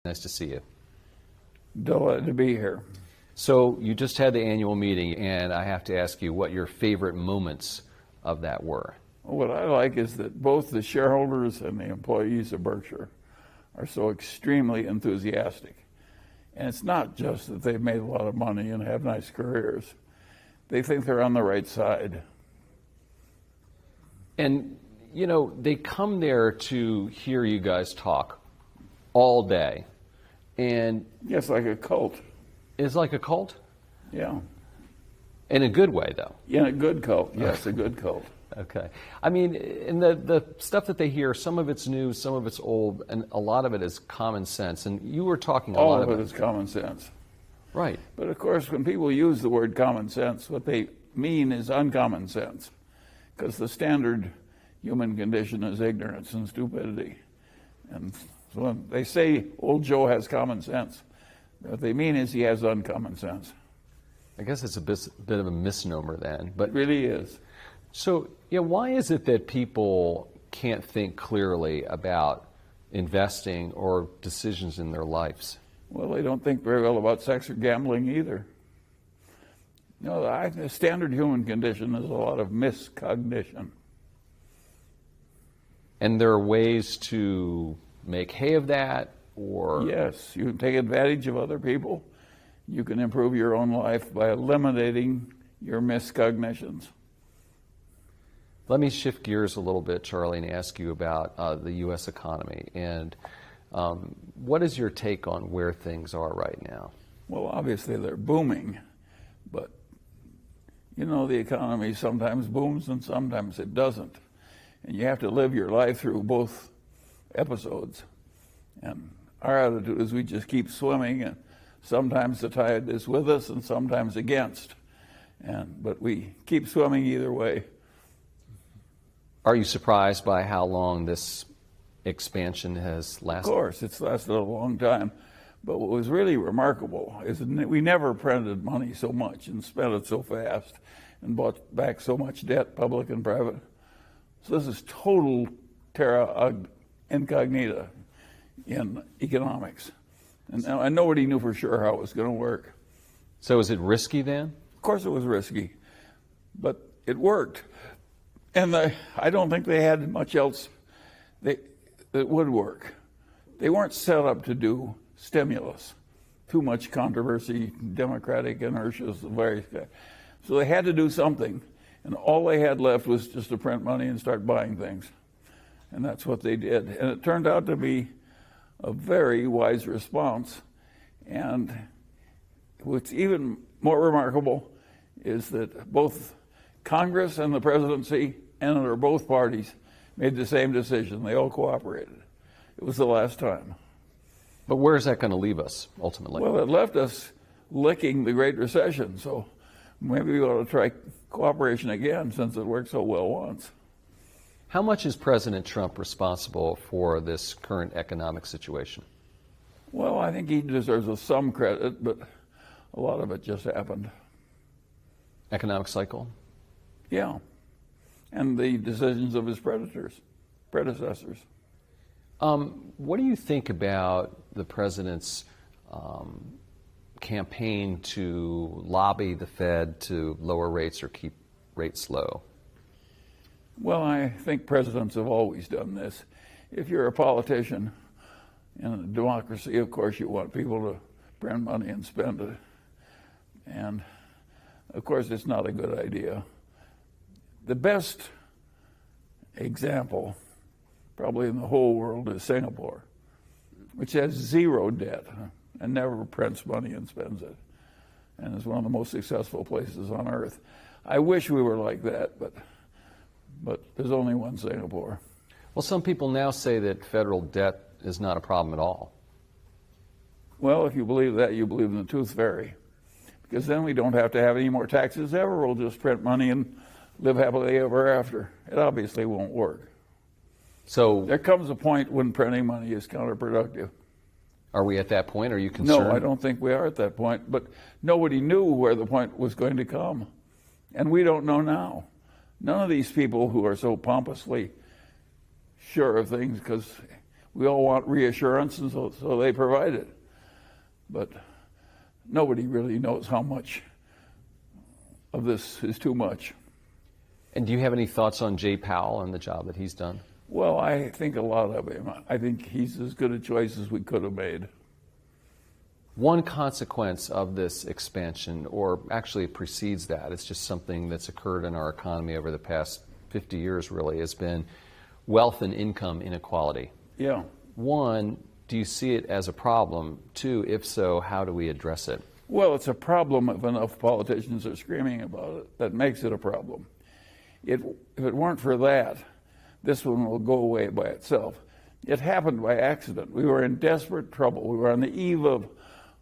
Nice to see you. Delighted to be here. So you just had the annual meeting, and I have to ask you what your favorite moments of that were. What I like is that both the shareholders and the employees of Berkshire are so extremely enthusiastic. And it's not just that they've made a lot of money and have nice careers. They think they're on the right side. And, you know, they come there to hear you guys talk all day. And yes, like a cult. It's like a cult? Yeah. In a good way, though. In a good cult, yes, a good cult. Okay. I mean, in the stuff that they hear, some of it's new, some of it's old, and a lot of it is common sense. And you were talking a lot about... All of it is common sense. Right. But of course, when people use the word common sense, what they mean is uncommon sense. Because the standard human condition is ignorance and stupidity. And so when they say old Joe has common sense, what they mean is he has uncommon sense. I guess it's a bit of a misnomer then. But it really is. So, yeah, why is it that people can't think clearly about investing or decisions in their lives? Well, they don't think very well about sex or gambling either. You know, the standard human condition is a lot of miscognition. And there are ways to make hay of that, or... Yes, you can take advantage of other people. You can improve your own life by eliminating your miscognitions. Let me shift gears a little bit, Charlie, and ask you about the U.S. economy. And what is your take on where things are right now? Well, obviously they're booming, but you know, the economy sometimes booms and sometimes it doesn't. And you have to live your life through both episodes. And our attitude is we just keep swimming, and sometimes the tide is with us and sometimes against. But we keep swimming either way. Are you surprised by how long this expansion has lasted? Of course, it's lasted a long time. But what was really remarkable is that we never printed money so much and spent it so fast and bought back so much debt, public and private. So this is total terra incognita in economics. And nobody knew for sure how it was going to work. So is it risky then? Of course it was risky, but it worked. And I don't think they had much else that would work. They weren't set up to do stimulus. Too much controversy, democratic inertias, the various guys. So they had to do something, and all they had left was just to print money and start buying things. And that's what they did. And it turned out to be a very wise response. And what's even more remarkable is that both Congress and the presidency and under both parties made the same decision. They all cooperated. It was the last time. But where is that going to leave us, ultimately? Well, it left us licking the Great Recession, so maybe we ought to try cooperation again since it worked so well once. How much is President Trump responsible for this current economic situation? Well, I think he deserves some credit, but a lot of it just happened. Economic cycle? Yeah. And the decisions of his predecessors. What do you think about the president's campaign to lobby the Fed to lower rates or keep rates low? Well, I think presidents have always done this. If you're a politician in a democracy, of course, you want people to print money and spend it. And, of course, it's not a good idea. The best example, probably in the whole world, is Singapore, which has zero debt and never prints money and spends it, and is one of the most successful places on earth. I wish we were like that, but there's only one Singapore. Well, some people now say that federal debt is not a problem at all. Well, if you believe that, you believe in the tooth fairy, because then we don't have to have any more taxes ever. We'll just print money and live happily ever after. It obviously won't work. So there comes a point when printing money is counterproductive. Are we at that point? Are you concerned? No, I don't think we are at that point. But nobody knew where the point was going to come. And we don't know now. None of these people who are so pompously sure of things, because We all want reassurance, and so they provide it. But nobody really knows how much of this is too much. And do you have any thoughts on Jay Powell and the job that he's done? Well, I think a lot of him. I think he's as good a choice as we could have made. One consequence of this expansion, or actually it precedes that, it's just something that's occurred in our economy over the past 50 years really, has been wealth and income inequality. Yeah. One, do you see it as a problem? Two, if so, how do we address it? Well, it's a problem if enough politicians are screaming about it. That makes it a problem. If it weren't for that, this one will go away by itself. It happened by accident. We were in desperate trouble. We were on the eve of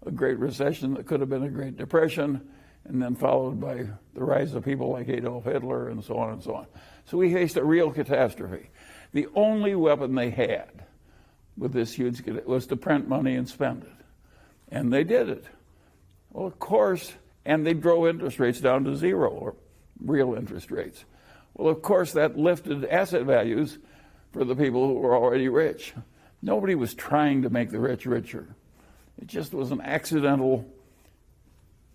a great recession that could have been a Great Depression, and then followed by the rise of people like Adolf Hitler and so on and so on. So we faced a real catastrophe. The only weapon they had with this huge was to print money and spend it. And they did it. Well, of course, and they drove interest rates down to zero, or real interest rates. Well, of course, that lifted asset values for the people who were already rich. Nobody was trying to make the rich richer. It just was an accidental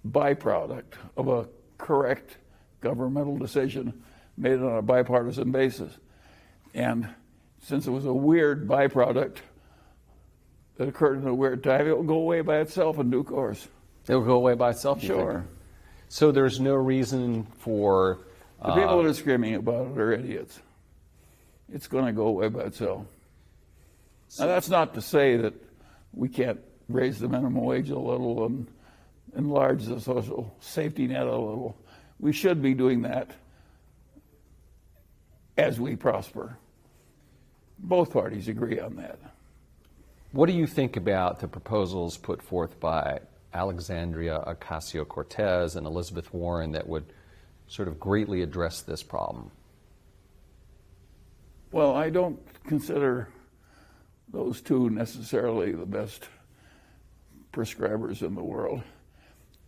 byproduct of a correct governmental decision made on a bipartisan basis. And since it was a weird byproduct that occurred in a weird time, it will go away by itself in due course. It'll go away by itself, you Sure. think? So there's no reason for... The people that are screaming about it are idiots. It's going to go away by itself. Now, that's not to say that we can't raise the minimum wage a little and enlarge the social safety net a little. We should be doing that as we prosper. Both parties agree on that. What do you think about the proposals put forth by Alexandria Ocasio-Cortez and Elizabeth Warren that would sort of greatly address this problem? Well, I don't consider those two necessarily the best prescribers in the world.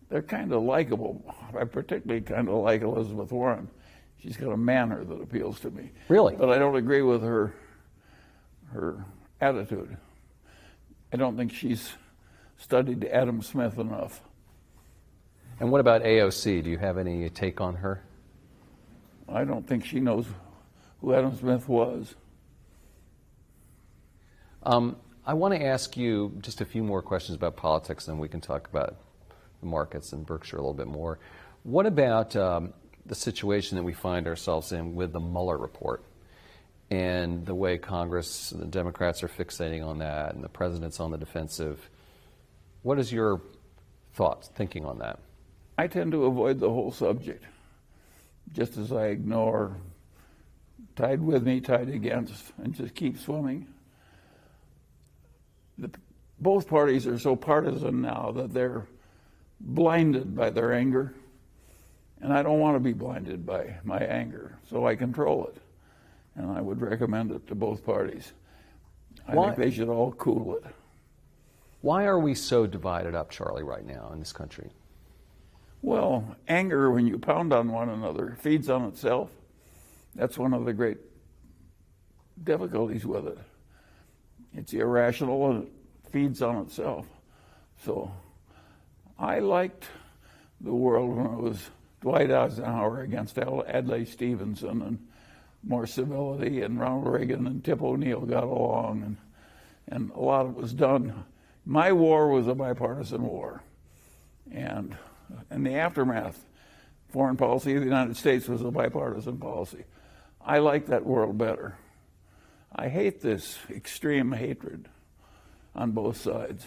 They're kind of likable. I particularly kind of like Elizabeth Warren. She's got a manner that appeals to me. Really? But I don't agree with her attitude. I don't think she's studied Adam Smith enough. And what about AOC? Do you have any take on her? I don't think she knows who Adam Smith was. I want to ask you just a few more questions about politics, and we can talk about the markets and Berkshire a little bit more. What about the situation that we find ourselves in with the Munger report and the way Congress and the Democrats are fixating on that and the president's on the defensive? What is your thinking on that? I tend to avoid the whole subject, just as I ignore tide with me, tide against, and just keep swimming. Both parties are so partisan now that they're blinded by their anger, and I don't want to be blinded by my anger, so I control it, and I would recommend it to both parties. I think they should all cool it. Why are we so divided up, Charlie, right now in this country? Well, anger, when you pound on one another, feeds on itself. That's one of the great difficulties with it. It's irrational and it feeds on itself. So I liked the world when it was Dwight Eisenhower against Adlai Stevenson, and more civility, and Ronald Reagan and Tip O'Neill got along, and a lot of it was done. My war was a bipartisan war. And in the aftermath, foreign policy of the United States was a bipartisan policy. I like that world better. I hate this extreme hatred on both sides.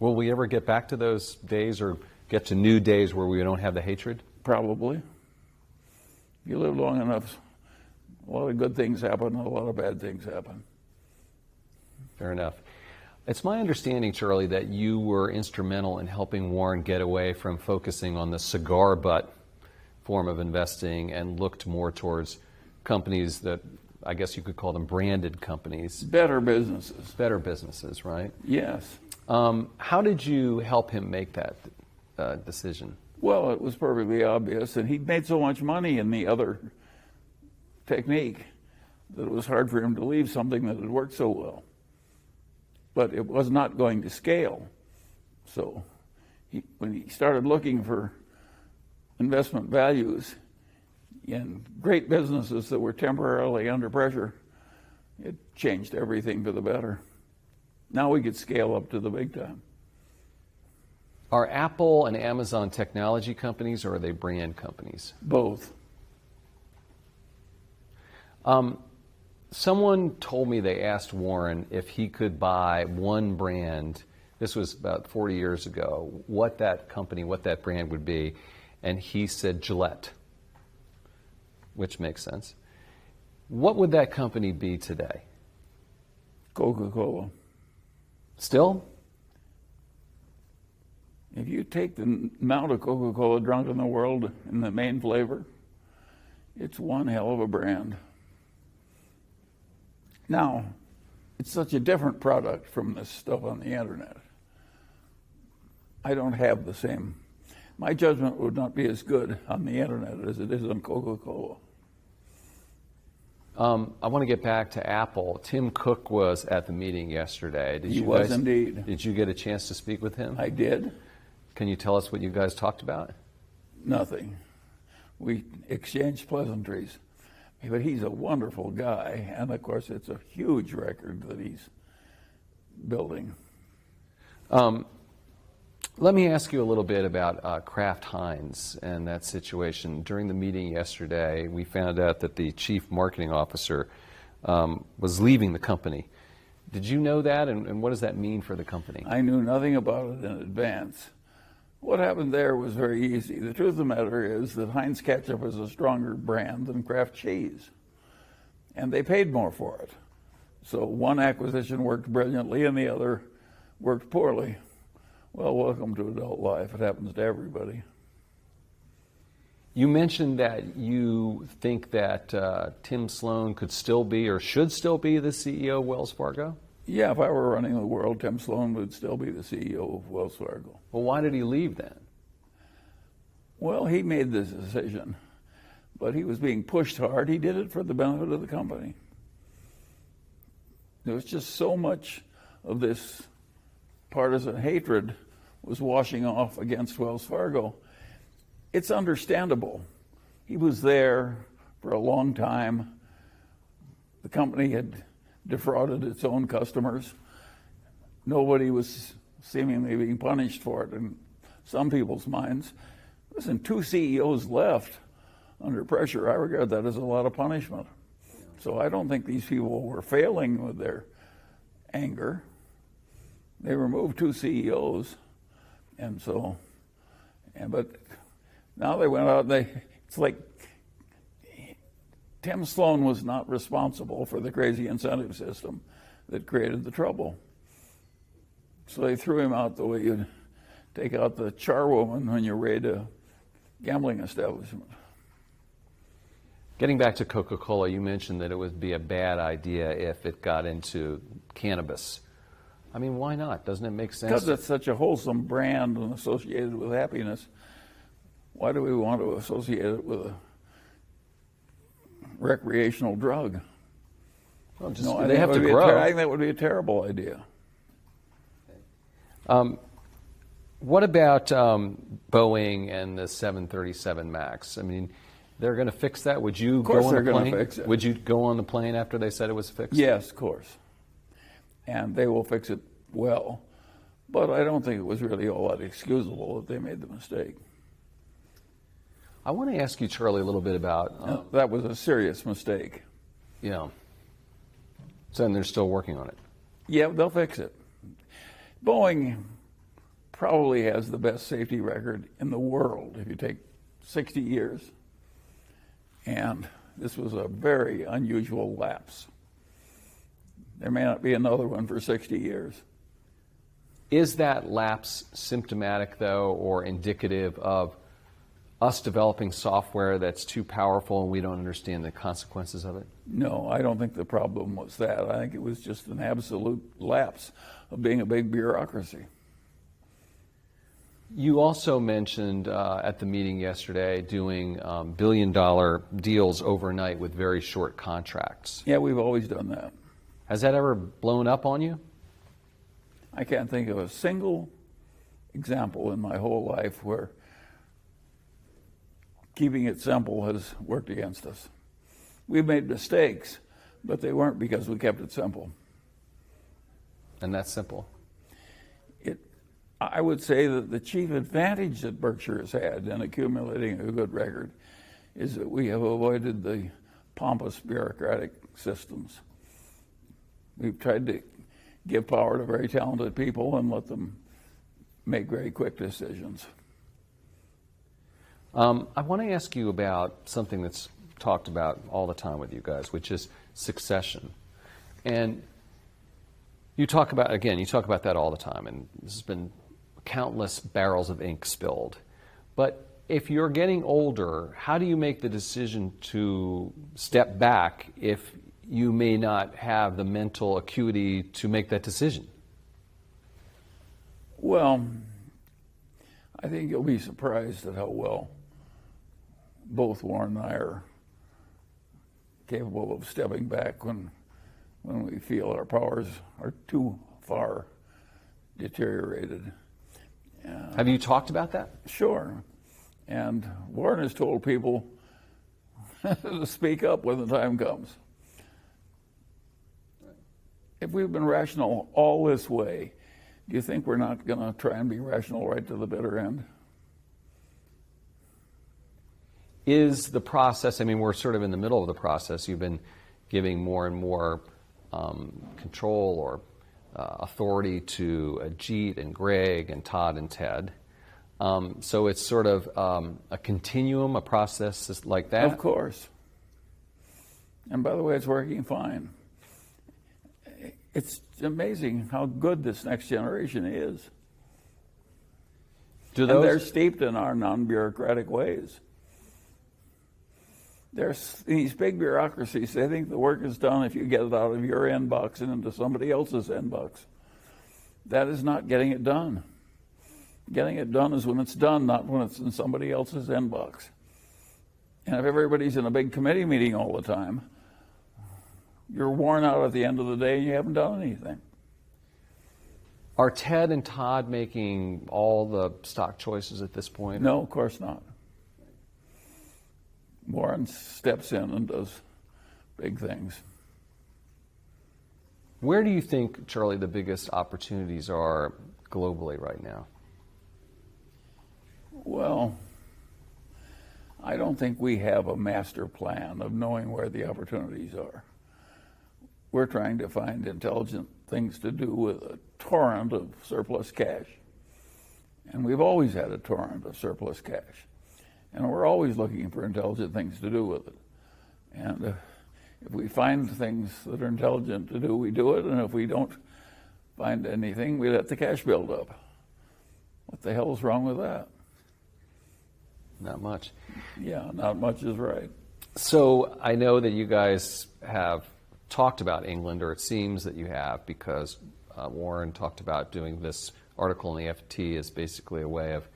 Will we ever get back to those days or get to new days where we don't have the hatred? Probably. If you live long enough, a lot of good things happen and a lot of bad things happen. Fair enough. It's my understanding, Charlie, that you were instrumental in helping Warren get away from focusing on the cigar butt form of investing and looked more towards companies that I guess you could call them branded companies. Better businesses. Better businesses, right? Yes. How did you help him make that decision? Well, it was perfectly obvious, and he'd made so much money in the other technique that it was hard for him to leave something that had worked so well. but it was not going to scale. So when he started looking for investment values in great businesses that were temporarily under pressure, it changed everything for the better. Now we could scale up to the big time. Are Apple and Amazon technology companies, or are they brand companies? Both. Someone told me they asked Warren if he could buy one brand, this was about 40 years ago, what that company, what that brand would be, and he said Gillette, which makes sense. What would that company be today? Coca-Cola. Still? If you take the amount of Coca-Cola drunk in the world in the main flavor, it's one hell of a brand. Now, it's such a different product from this stuff on the internet. I don't have the same. My judgment would not be as good on the internet as it is on Coca-Cola. I want to get back to Apple. Tim Cook was at the meeting yesterday. He was indeed. Did you get a chance to speak with him? I did. Can you tell us what you guys talked about? Nothing. We exchanged pleasantries. But he's a wonderful guy, and of course it's a huge record that he's building. Let me ask you a little bit about Kraft Heinz and that situation. During the meeting yesterday, we found out that the chief marketing officer was leaving the company. Did you know that, and what does that mean for the company? I knew nothing about it in advance. What happened there was very easy. The truth of the matter is that Heinz ketchup is a stronger brand than Kraft cheese, and they paid more for it. So one acquisition worked brilliantly and the other worked poorly. Well, welcome to adult life. It happens to everybody. You mentioned that you think that Tim Sloan could still be or should still be the CEO of Wells Fargo? Yeah, if I were running the world, Tim Sloan would still be the CEO of Wells Fargo. Well, why did he leave then? Well, he made this decision, but he was being pushed hard. He did it for the benefit of the company. There was just so much of this partisan hatred was washing off against Wells Fargo. It's understandable. He was there for a long time. The company had defrauded its own customers. Nobody was seemingly being punished for it in some people's minds. Listen, 2 CEOs left under pressure. I regard that as a lot of punishment. So I don't think these people were failing with their anger. They removed 2 CEOs, but now they went out. It's like Tim Sloan was not responsible for the crazy incentive system that created the trouble. So they threw him out the way you'd take out the charwoman when you raid a gambling establishment. Getting back to Coca-Cola, you mentioned that it would be a bad idea if it got into cannabis. I mean, why not? Doesn't it make sense? Because it's such a wholesome brand and associated with happiness. Why do we want to associate it with a recreational drug? Well, they have to grow. I think that would be a terrible idea. What about Boeing and the 737 MAX? I mean, they're going to fix that. Would you go on the plane? Fix it. Would you go on the plane after they said it was fixed? Yes, of course. And they will fix it well. But I don't think it was really all that excusable that they made the mistake. I want to ask you, Charlie, a little bit about... that was a serious mistake. Yeah. So then they're still working on it. Yeah, they'll fix it. Boeing probably has the best safety record in the world if you take 60 years. And this was a very unusual lapse. There may not be another one for 60 years. Is that lapse symptomatic, though, or indicative of us developing software that's too powerful and we don't understand the consequences of it? No, I don't think the problem was that. I think it was just an absolute lapse of being a big bureaucracy. You also mentioned at the meeting yesterday doing billion-dollar deals overnight with very short contracts. Yeah, we've always done that. Has that ever blown up on you? I can't think of a single example in my whole life where keeping it simple has worked against us. We've made mistakes, but they weren't because we kept it simple. And that's simple. I would say that the chief advantage that Berkshire has had in accumulating a good record is that we have avoided the pompous bureaucratic systems. We've tried to give power to very talented people and let them make very quick decisions. I want to ask you about something that's talked about all the time with you guys, which is succession. And you talk about that all the time, and this has been countless barrels of ink spilled. But if you're getting older, how do you make the decision to step back if you may not have the mental acuity to make that decision? Well, I think you'll be surprised at how well both Warren and I are capable of stepping back when we feel our powers are too far deteriorated. Have you talked about that? Sure. And Warren has told people to speak up when the time comes. If we've been rational all this way, do you think we're not going to try and be rational right to the bitter end? Is the process, I mean, we're sort of in the middle of the process. You've been giving more and more control or authority to Ajit and Greg and Todd and Ted. So it's sort of a continuum, a process like that? Of course. And by the way, it's working fine. It's amazing how good this next generation is. And they're steeped in our non-bureaucratic ways. There's these big bureaucracies, they think the work is done if you get it out of your inbox and into somebody else's inbox. That is not getting it done. Getting it done is when it's done, not when it's in somebody else's inbox. And if everybody's in a big committee meeting all the time, you're worn out at the end of the day and you haven't done anything. Are Ted and Todd making all the stock choices at this point? No, of course not. Warren steps in and does big things. Where do you think, Charlie, the biggest opportunities are globally right now? Well, I don't think we have a master plan of knowing where the opportunities are. We're trying to find intelligent things to do with a torrent of surplus cash. And we've always had a torrent of surplus cash. And we're always looking for intelligent things to do with it. And if we find things that are intelligent to do, we do it. And if we don't find anything, we let the cash build up. What the hell is wrong with that? Not much. Yeah, not much is right. So I know that you guys have talked about England, or it seems that you have, because Warren talked about doing this article in the FT as basically a way of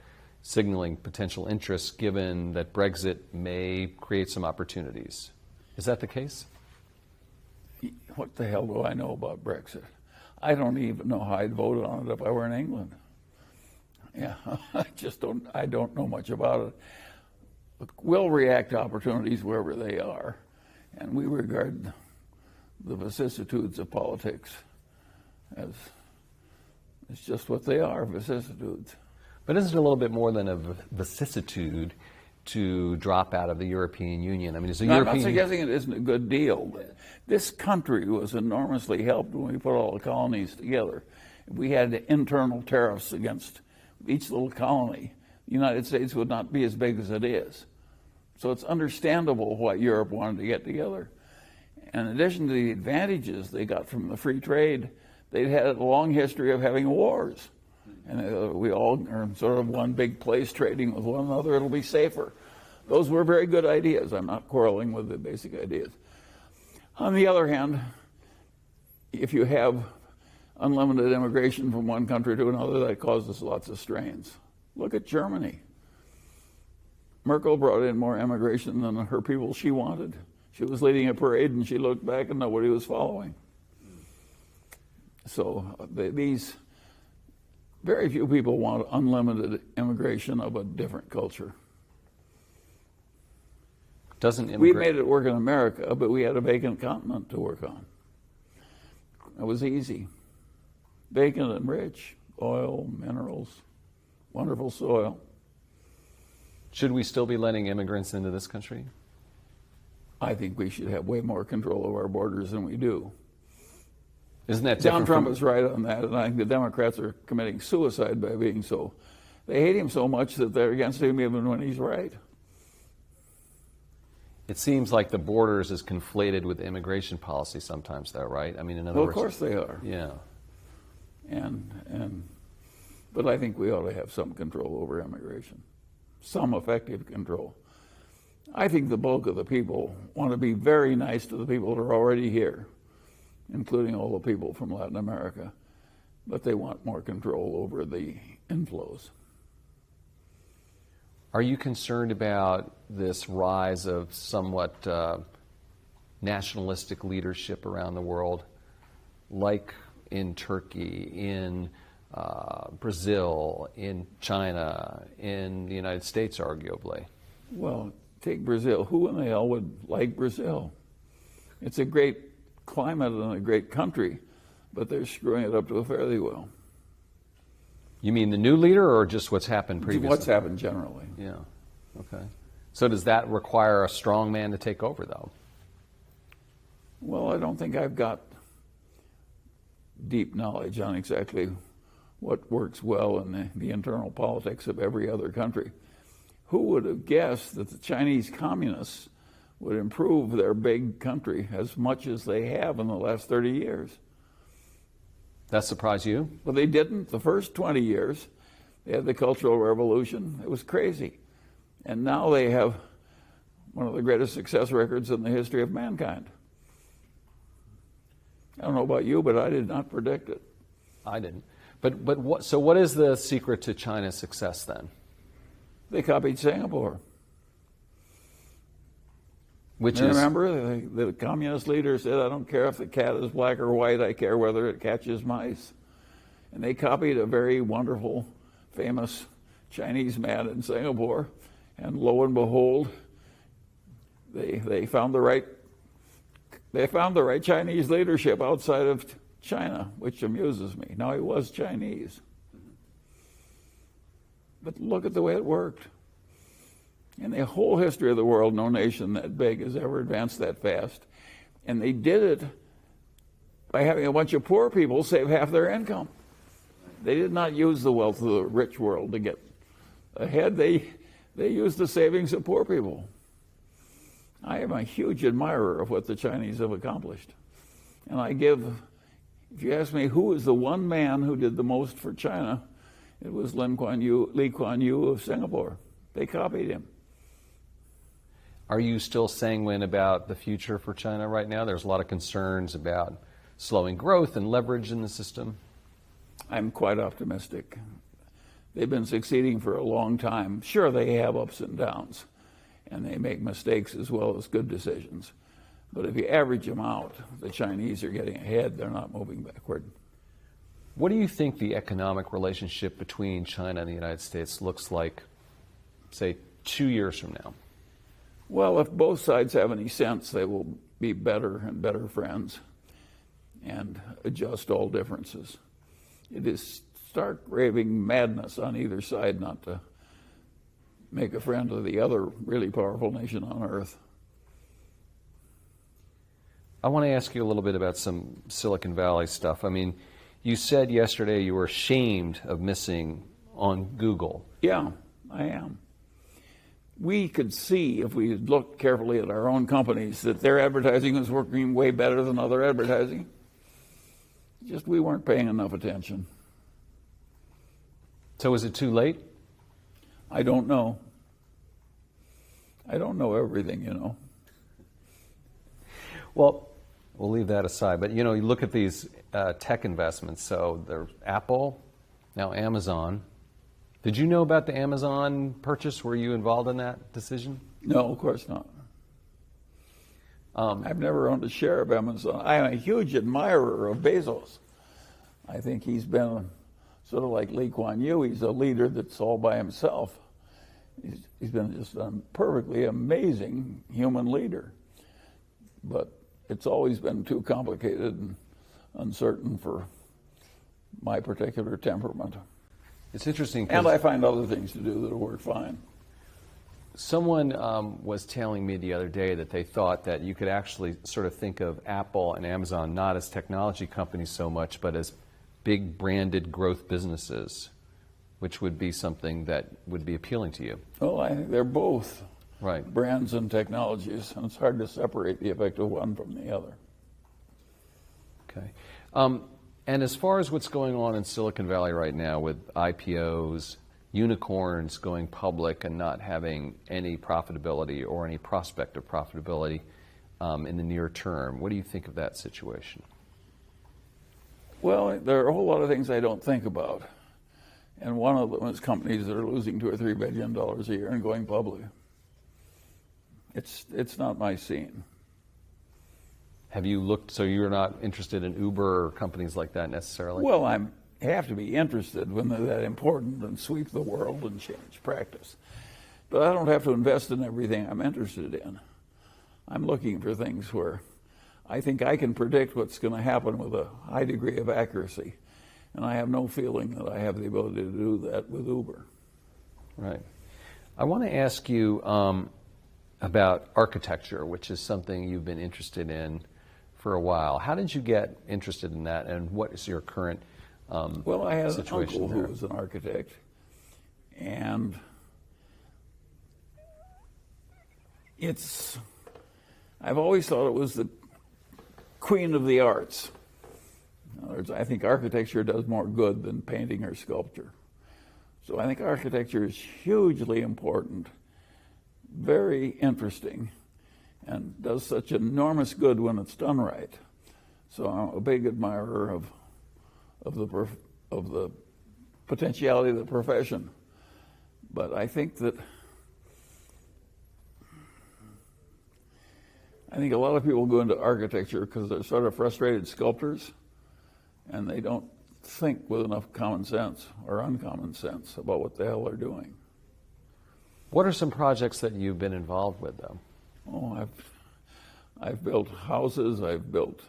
signaling potential interest, given that Brexit may create some opportunities. Is that the case? What the hell do I know about Brexit? I don't even know how I'd vote on it if I were in England. Yeah, I don't know much about it. But we'll react to opportunities wherever they are, and we regard the vicissitudes of politics as it's just what they are, vicissitudes. But isn't it a little bit more than a vicissitude to drop out of the European Union? I mean, I'm not suggesting it isn't a good deal, but this country was enormously helped when we put all the colonies together. If we had internal tariffs against each little colony, the United States would not be as big as it is. So it's understandable why Europe wanted to get together. And in addition to the advantages they got from the free trade, they'd had a long history of having wars. And we all are in sort of one big place trading with one another. It'll be safer. Those were very good ideas. I'm not quarreling with the basic ideas. On the other hand, if you have unlimited immigration from one country to another, that causes lots of strains. Look at Germany. Merkel brought in more immigration than her people she wanted. She was leading a parade and she looked back and nobody was following. So these Very few people want unlimited immigration of a different culture. We made it work in America, but we had a vacant continent to work on. It was easy. Vacant and rich, oil, minerals, wonderful soil. Should we still be letting immigrants into this country? I think we should have way more control of our borders than we do. Isn't that different? John Trump is right on that, and I think the Democrats are committing suicide by being so. They hate him so much that they're against him even when he's right. It seems like the borders is conflated with immigration policy sometimes, though, right? I mean, in other words, of course they are. Yeah. But I think we ought to have some control over immigration, some effective control. I think the bulk of the people want to be very nice to the people that are already here, including all the people from Latin America, but they want more control over the inflows. Are you concerned about this rise of somewhat nationalistic leadership around the world, like in Turkey, in Brazil, in China, in the United States, arguably? Well, take Brazil. Who in the hell would like Brazil? It's a great climate and a great country, but they're screwing it up to a fairly well. You mean the new leader or just what's happened previously? What's happened generally. Yeah. Okay. So does that require a strong man to take over, though? Well, I don't think I've got deep knowledge on exactly what works well in the internal politics of every other country. Who would have guessed that the Chinese communists would improve their big country as much as they have in the last 30 years? That surprised you? Well, they didn't. The first 20 years, they had the Cultural Revolution. It was crazy. And now they have one of the greatest success records in the history of mankind. I don't know about you, but I did not predict it. I didn't. But so what is the secret to China's success then? They copied Singapore. Remember, the communist leader said, I don't care if the cat is black or white, I care whether it catches mice. And they copied a very wonderful, famous Chinese man in Singapore, and lo and behold, they found the right Chinese leadership outside of China, which amuses me. Now, he was Chinese. But look at the way it worked. In the whole history of the world, no nation that big has ever advanced that fast. And they did it by having a bunch of poor people save half their income. They did not use the wealth of the rich world to get ahead. They used the savings of poor people. I am a huge admirer of what the Chinese have accomplished. And if you ask me who is the one man who did the most for China, it was Lee Kuan Yew of Singapore. They copied him. Are you still sanguine about the future for China right now? There's a lot of concerns about slowing growth and leverage in the system. I'm quite optimistic. They've been succeeding for a long time. Sure, they have ups and downs, and they make mistakes as well as good decisions. But if you average them out, the Chinese are getting ahead. They're not moving backward. What do you think the economic relationship between China and the United States looks like, say, 2 years from now? Well, if both sides have any sense, they will be better and better friends and adjust all differences. It is stark raving madness on either side not to make a friend of the other really powerful nation on earth. I want to ask you a little bit about some Silicon Valley stuff. I mean, you said yesterday you were ashamed of missing on Google. Yeah, I am. We could see, if we looked carefully at our own companies, that their advertising was working way better than other advertising. Just we weren't paying enough attention. So is it too late? I don't know. I don't know everything, you know. Well, we'll leave that aside. But, you know, you look at these tech investments. So there's Apple, now Amazon. Did you know about the Amazon purchase? Were you involved in that decision? No, of course not. I've never owned a share of Amazon. I am a huge admirer of Bezos. I think he's been sort of like Lee Kuan Yew. He's a leader that's all by himself. He's been just a perfectly amazing human leader. But it's always been too complicated and uncertain for my particular temperament. It's interesting. And I find other things to do that'll work fine. Someone was telling me the other day that they thought that you could actually sort of think of Apple and Amazon not as technology companies so much, but as big branded growth businesses, which would be something that would be appealing to you. Well, I think they're both right. brands and technologies, and it's hard to separate the effect of one from the other. Okay. And as far as what's going on in Silicon Valley right now with IPOs, unicorns going public and not having any profitability or any prospect of profitability in the near term, what do you think of that situation? Well, there are a whole lot of things I don't think about. And one of them is companies that are losing $2 or $3 billion a year and going public. It's not my scene. Have you looked, so you're not interested in Uber or companies like that necessarily? Well, I have to be interested when they're that important and sweep the world and change practice. But I don't have to invest in everything I'm interested in. I'm looking for things where I think I can predict what's going to happen with a high degree of accuracy. And I have no feeling that I have the ability to do that with Uber. Right. I want to ask you about architecture, which is something you've been interested in for a while. How did you get interested in that, and what is your current well, I had an uncle there? who was an architect, and I've always thought it was the queen of the arts. In other words, I think architecture does more good than painting or sculpture. So I think architecture is hugely important, very interesting, and does such enormous good when it's done right. So I'm a big admirer of the potentiality of the profession. But I think a lot of people go into architecture because they're sort of frustrated sculptors, and they don't think with enough common sense or uncommon sense about what the hell they're doing. What are some projects that you've been involved with, though? Oh, I've built houses, I've built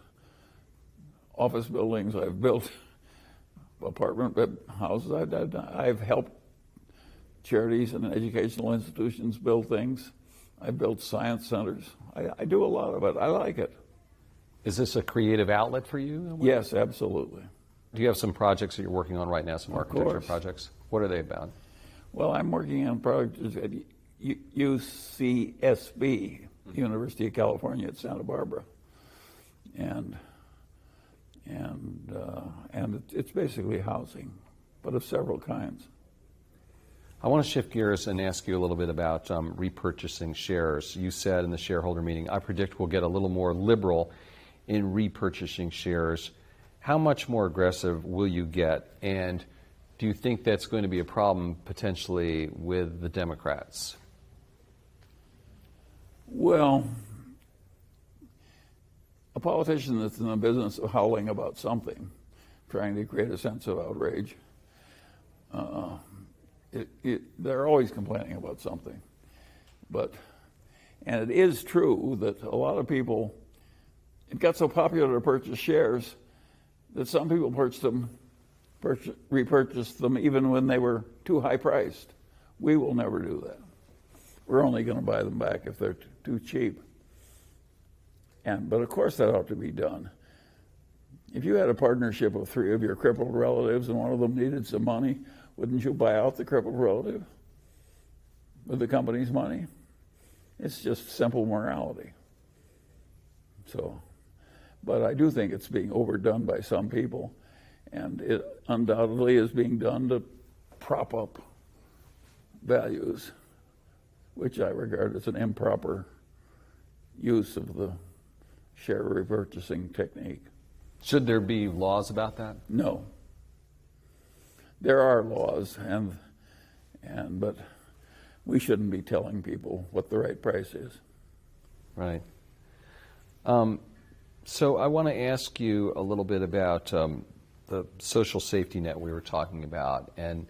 office buildings, I've built apartment houses. I've helped charities and educational institutions build things. I've built science centers. I do a lot of it. I like it. Is this a creative outlet for you? Yes, absolutely. Do you have some projects that you're working on right now, some architecture course. projects? What are they about? Well, I'm working on projects at UCSB, University of California at Santa Barbara, and it's basically housing, but of several kinds. I want to shift gears and ask you a little bit about repurchasing shares. You said in the shareholder meeting, I predict we'll get a little more liberal in repurchasing shares. How much more aggressive will you get? And do you think that's going to be a problem potentially with the Democrats? Well, a politician that's in the business of howling about something, trying to create a sense of outrage, they're always complaining about something. And it is true that a lot of people, it got so popular to purchase shares that some people repurchased them even when they were too high priced. We will never do that. We're only going to buy them back if they're too cheap. But of course that ought to be done. If you had a partnership of 3 of your crippled relatives and one of them needed some money, wouldn't you buy out the crippled relative with the company's money? It's just simple morality. But I do think it's being overdone by some people, and it undoubtedly is being done to prop up values, which I regard as an improper use of the share repurchasing technique. Should there be laws about that? No. There are laws, but we shouldn't be telling people what the right price is. Right. So I want to ask you a little bit about the the social safety net we were talking about and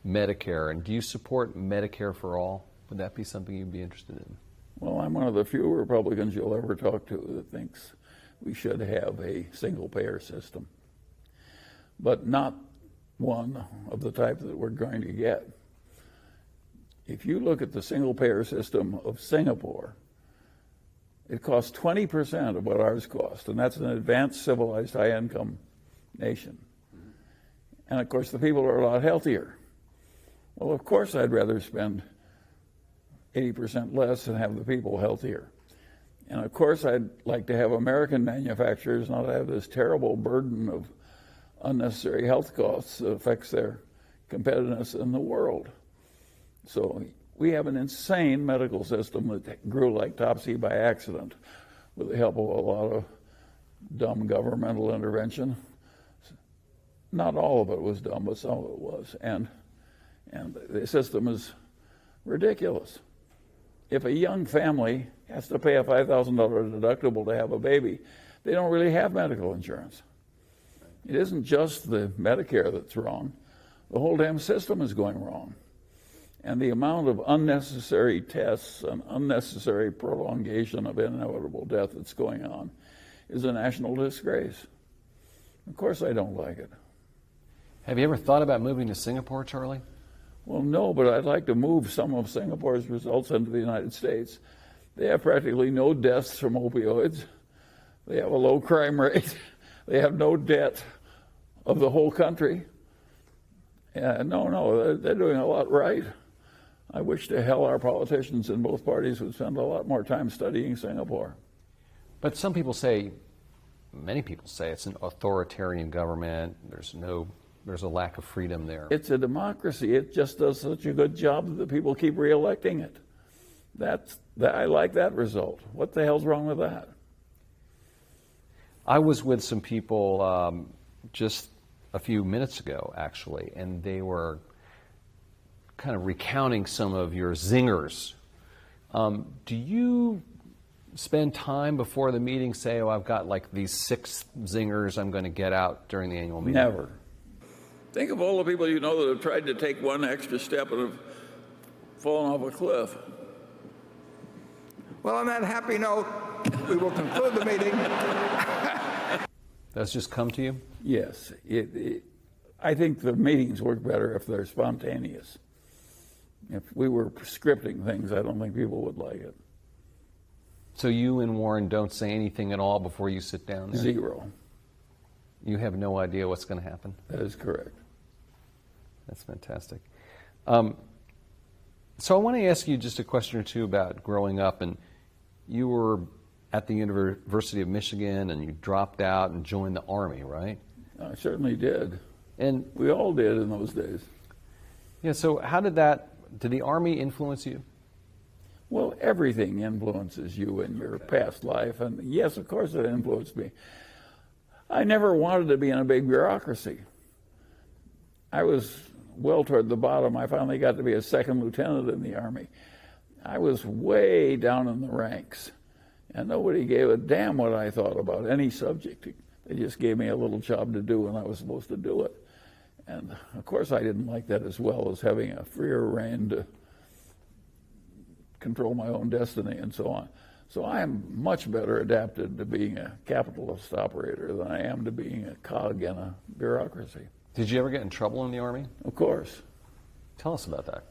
Medicare. And do you support Medicare for all? Would that be something you'd be interested in? Well, I'm one of the few Republicans you'll ever talk to that thinks we should have a single-payer system, but not one of the type that we're going to get. If you look at the single-payer system of Singapore, it costs 20% of what ours cost, and that's an advanced, civilized, high-income nation. And, of course, the people are a lot healthier. Well, of course, I'd rather spend 80% less and have the people healthier. And, of course, I'd like to have American manufacturers not have this terrible burden of unnecessary health costs that affects their competitiveness in the world. So we have an insane medical system that grew like Topsy by accident with the help of a lot of dumb governmental intervention. Not all of it was dumb, but some of it was. And the system is ridiculous. If a young family has to pay a $5,000 deductible to have a baby, they don't really have medical insurance. It isn't just the Medicare that's wrong. The whole damn system is going wrong. And the amount of unnecessary tests and unnecessary prolongation of inevitable death that's going on is a national disgrace. Of course I don't like it. Have you ever thought about moving to Singapore, Charlie? Well, no, but I'd like to move some of Singapore's results into the United States. They have practically no deaths from opioids. They have a low crime rate. They have no debt of the whole country. No, they're doing a lot right. I wish to hell our politicians in both parties would spend a lot more time studying Singapore. But some people say, many people say, it's an authoritarian government. There's a lack of freedom there. It's a democracy. It just does such a good job that the people keep reelecting it. I like that result. What the hell's wrong with that? I was with some people just a few minutes ago, actually, and they were kind of recounting some of your zingers. Do you spend time before the meeting, say, oh, I've got like these 6 zingers I'm going to get out during the annual meeting? Never. Think of all the people you know that have tried to take one extra step and have fallen off a cliff. Well, on that happy note, we will conclude the meeting. That's just come to you? Yes. I think the meetings work better if they're spontaneous. If we were scripting things, I don't think people would like it. So you and Warren don't say anything at all before you sit down there? Zero. You have no idea what's going to happen? That is correct. That's fantastic. So I want to ask you just a question or two about growing up. And you were at the University of Michigan, and you dropped out and joined the Army, right? I certainly did. And we all did in those days. Yeah, so how did the Army influence you? Well, everything influences you in your past life. And yes, of course it influenced me. I never wanted to be in a big bureaucracy. I was well toward the bottom. I finally got to be a second lieutenant in the Army. I was way down in the ranks, and nobody gave a damn what I thought about any subject. They just gave me a little job to do, and I was supposed to do it. And, of course, I didn't like that as well as having a freer rein to control my own destiny and so on. So I am much better adapted to being a capitalist operator than I am to being a cog in a bureaucracy. Did you ever get in trouble in the Army? Of course. Tell us about that.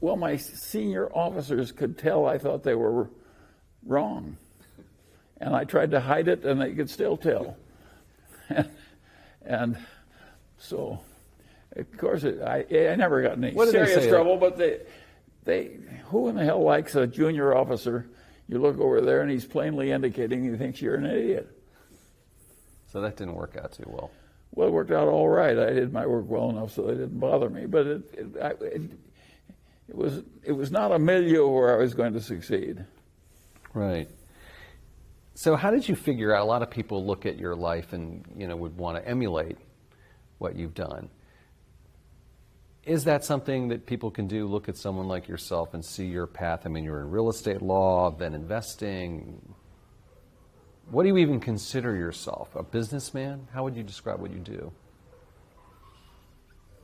Well, my senior officers could tell I thought they were wrong. And I tried to hide it, and they could still tell. and so, of course, I never got in any serious trouble, but who in the hell likes a junior officer? You look over there, and he's plainly indicating he thinks you're an idiot. So that didn't work out too well. Well, it worked out all right. I did my work well enough so they didn't bother me. But it was not a milieu where I was going to succeed. Right. So how did you figure out? A lot of people look at your life and would want to emulate what you've done. Is that something that people can do? Look at someone like yourself and see your path. I mean, you're in real estate law, then investing. What do you even consider yourself? A businessman? How would you describe what you do?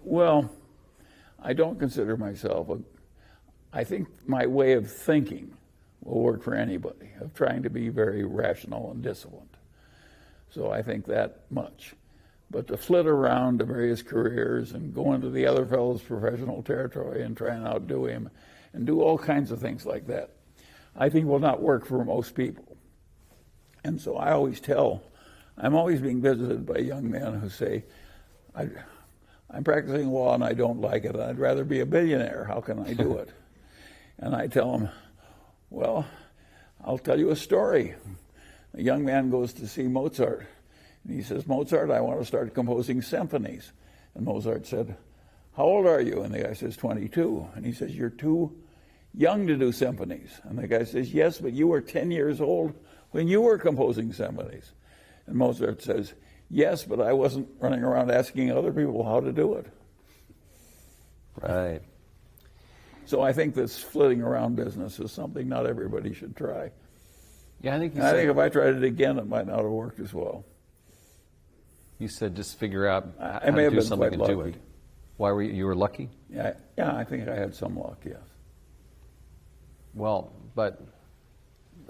Well, I don't consider myself I think my way of thinking will work for anybody, of trying to be very rational and disciplined. So I think that much. But to flit around to various careers and go into the other fellow's professional territory and try and outdo him and do all kinds of things like that, I think will not work for most people. And so I always I'm always being visited by young men who say, I'm practicing law and I don't like it, and I'd rather be a billionaire. How can I do it? And I tell them, well, I'll tell you a story. A young man goes to see Mozart, and he says, Mozart, I want to start composing symphonies. And Mozart said, how old are you? And the guy says, 22. And he says, you're too young to do symphonies. And the guy says, yes, but you were 10 years old when you were composing symphonies. And Mozart says, yes, but I wasn't running around asking other people how to do it. Right. So I think this flitting around business is something not everybody should try. Yeah, I think I think if I tried it again, it might not have worked as well. You said just figure out how I may to have do been something quite and do lucky. it. Why were you were lucky? Yeah, I think I had some luck, yes. Well, but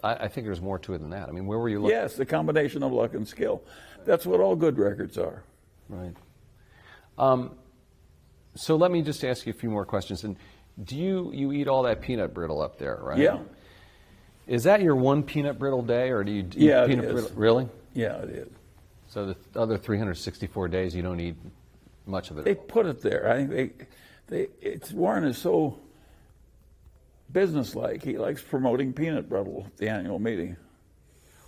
I think there's more to it than that. I mean, where were you looking? Yes, the combination of luck and skill. That's what all good records are. Right. So let me just ask you a few more questions. And do you eat all that peanut brittle up there, right? Yeah. Is that your one peanut brittle day, or do you eat Yeah, it peanut is. brittle? Really? Yeah, it is. So the other 364 days you don't eat much of it. They put it there. I think Warren is so businesslike. He likes promoting peanut brittle at the annual meeting.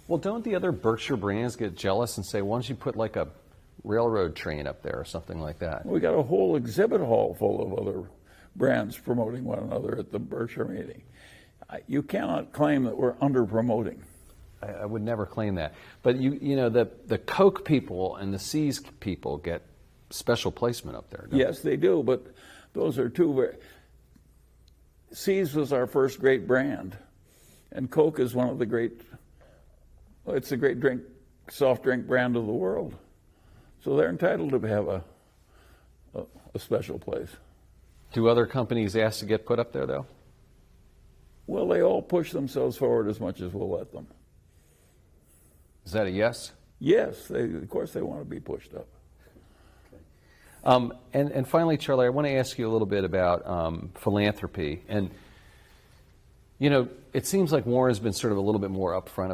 Well, don't the other Berkshire brands get jealous and say, why don't you put like a railroad train up there or something like that? We got a whole exhibit hall full of other brands promoting one another at the Berkshire meeting. You cannot claim that we're under-promoting. I would never claim that. But you know, the Coke people and the Seas people get special placement up there. Yes, they do, but those are two very... Seas was our first great brand, and Coke is one of the great... It's the great soft drink brand of the world. So they're entitled to have a special place. Do other companies ask to get put up there, though? Well, they all push themselves forward as much as we'll let them. Is that a yes? Yes, of course they want to be pushed up. And finally, Charlie, I want to ask you a little bit about philanthropy. And, you know, it seems like Warren's been sort of a little bit more upfront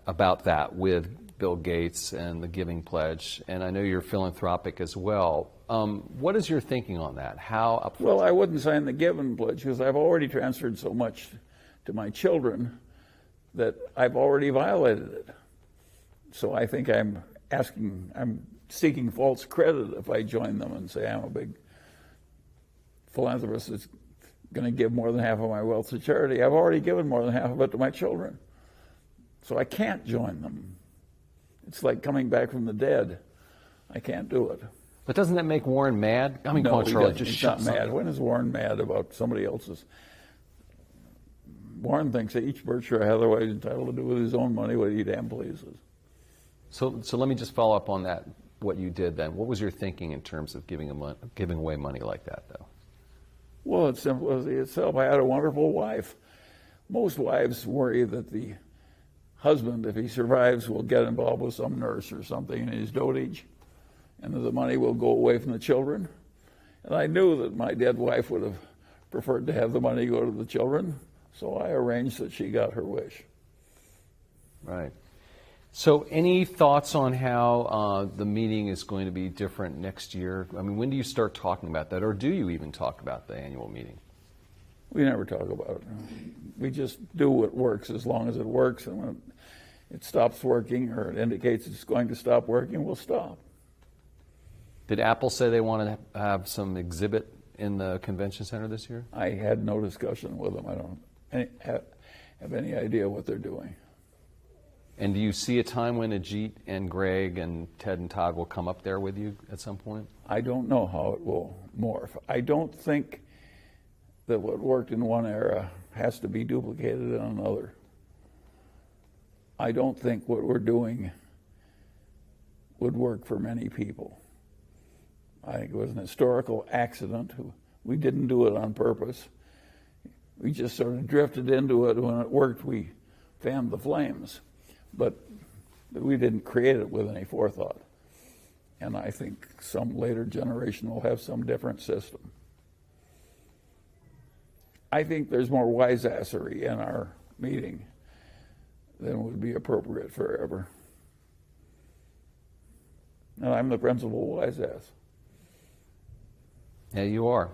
about that with Bill Gates and the Giving Pledge. And I know you're philanthropic as well. What is your thinking on that? How upfront? Well, I wouldn't sign the Giving Pledge because I've already transferred so much to my children that I've already violated it. So I think I'm seeking false credit if I join them and say I'm a big philanthropist that's going to give more than half of my wealth to charity. I've already given more than half of it to my children. So I can't join them. It's like coming back from the dead. I can't do it. But doesn't that make Warren mad? I mean, No, come on, he Charlie, doesn't. just He's shut not mad. something. When is Warren mad about somebody else's? Warren thinks that each Berkshire Hathaway is entitled to do with his own money what he damn pleases. So let me just follow up on that, what you did then. What was your thinking in terms of giving away money like that, though? Well, it's simplicity itself. I had a wonderful wife. Most wives worry that the husband, if he survives, will get involved with some nurse or something in his dotage, and that the money will go away from the children. And I knew that my dead wife would have preferred to have the money go to the children, so I arranged that she got her wish. Right. So any thoughts on how the meeting is going to be different next year? I mean, when do you start talking about that, or do you even talk about the annual meeting? We never talk about it. We just do what works as long as it works, and when it stops working or it indicates it's going to stop working, we'll stop. Did Apple say they want to have some exhibit in the convention center this year? I had no discussion with them. I don't have any idea what they're doing. And do you see a time when Ajit and Greg and Ted and Todd will come up there with you at some point? I don't know how it will morph. I don't think that what worked in one era has to be duplicated in another. I don't think what we're doing would work for many people. I think it was an historical accident. We didn't do it on purpose. We just sort of drifted into it. When it worked, we fanned the flames. But we didn't create it with any forethought. And I think some later generation will have some different system. I think there's more wiseassery in our meeting than would be appropriate forever. And I'm the principal wise ass. Yeah, you are.